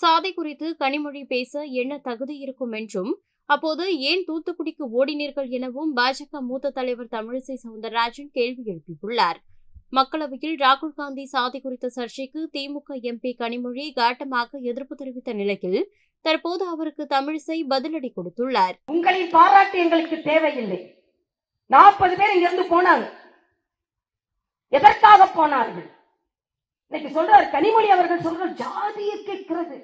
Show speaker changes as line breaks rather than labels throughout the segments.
சாதி குறித்து கனிமொழி பேச என்ன தகுதி இருக்கும் என்றும், அப்போது ஏன் தூத்துக்குடிக்கு ஓடினீர்கள் எனவும் பாஜக மூத்த தலைவர் தமிழிசை சவுந்தரராஜன் கேள்வி எழுப்பியுள்ளார். மக்களவையில் ராகுல் காந்தி சாதி குறித்த சர்ச்சைக்கு திமுக எம்பி கனிமொழி காட்டமாக எதிர்ப்பு தெரிவித்த நிலையில் தற்போது அவருக்கு தமிழிசை பதிலடி கொடுத்துள்ளார்.
உங்களின் பாராட்டு எங்களுக்கு தேவையில்லை. 40 பேர் இங்கிருந்து போனாங்க. எதற்காக போனார்கள்? இன்னைக்கு சொல்றார் கனிமொழி அவர்கள் சொல்றார், ஜாதியை கேட்கிறது,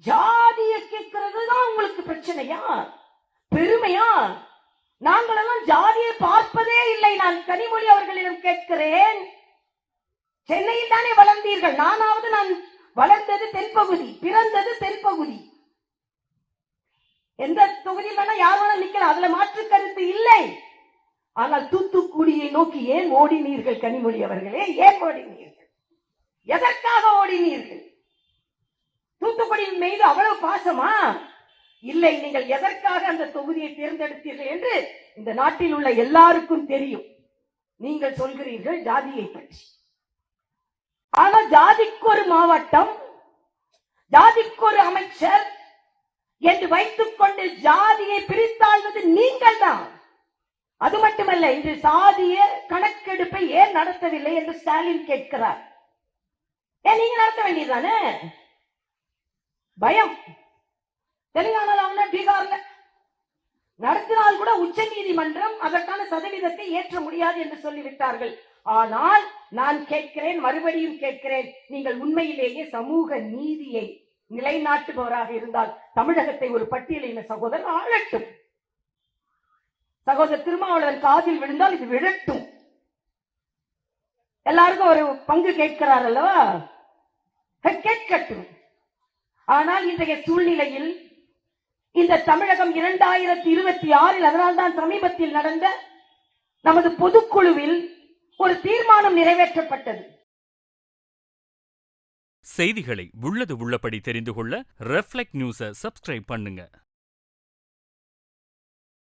ஜாதியை கேட்கிறது தான் உங்களுக்கு பிரச்சனையா, பெருமையா? நாங்கள் எல்லாம் ஜாதியை பார்ப்பதே இல்லை. நான் கனிமொழி அவர்களிடம் கேட்கிறேன், சென்னையில் தானே வளர்ந்தீர்கள், நானாவது நான் வளர்ந்தது தென்பகுதி, பிறந்தது தென்பகுதி. எந்த தொகுதியில் வேணா யார் வேணா நிக்கலாம், அதுல மாற்று கருத்து இல்லை. ஆனால் தூத்துக்குடியை நோக்கி ஏன் ஓடினீர்கள் கனிமொழி அவர்களே? ஏன் ஓடினீர்கள்? எதற்காக ஓடினீர்கள்? தூத்துக்குடியின் மீது அவ்வளவு பாசமா? இல்லை. நீங்கள் எதற்காக அந்த தொகுதியை தேர்ந்தெடுத்தீர்கள் என்று இந்த நாட்டில் உள்ள எல்லாருக்கும் தெரியும். நீங்கள் சொல்கிறீர்கள் ஜாதியை பற்றி. ஆனால் ஜாதிக்கு ஒரு மாவட்டம், ஜாதிக்கு ஒரு அமைச்சர் என்று வைத்துக் கொண்டு ஜாதியை பிரித்தாள்வது நீங்கள் தான். அது மட்டுமல்ல, இன்று சாதிய கணக்கெடுப்பை ஏன் நடத்தவில்லை என்று ஸ்டாலின் கேட்கிறார். ஏன் நீங்க நடத்த வேண்டியதுதானே? பயம். தெலுங்கானால, பீகார்ல நடத்தினால் கூட உச்ச நீதிமன்றம் அதற்கான சதவீதத்தை ஏற்ற முடியாது என்று சொல்லிவிட்டார்கள். ஆனால் நான் கேட்கிறேன், மறுபடியும் கேட்கிறேன், நீங்கள் உண்மையிலேயே சமூக நீதியை நிலைநாட்டுபவராக இருந்தால் தமிழகத்தை ஒரு பட்டியலின சகோதரர் ஆளட்டும். சகோதரர் திருமாவளவன் காதில் விழுந்தால் இது விழட்டும். எல்லாருக்கும் ஒரு பங்கு கேட்கிறார் அல்லவா? கேட்கட்டும். ஆனால் இன்றைய சூழ்நிலையில் இந்த தமிழகம் 2026 அதனால்தான் சமீபத்தில் நடந்த நமது பொதுக்குழுவில் ஒரு தீர்மானம் நிறைவேற்றப்பட்டது.
செய்திகளை உள்ளது உள்ளபடி தெரிந்து கொள்ள ரெஃப்ளெக்ட் நியூஸை சப்ஸ்கிரைப் பண்ணுங்க.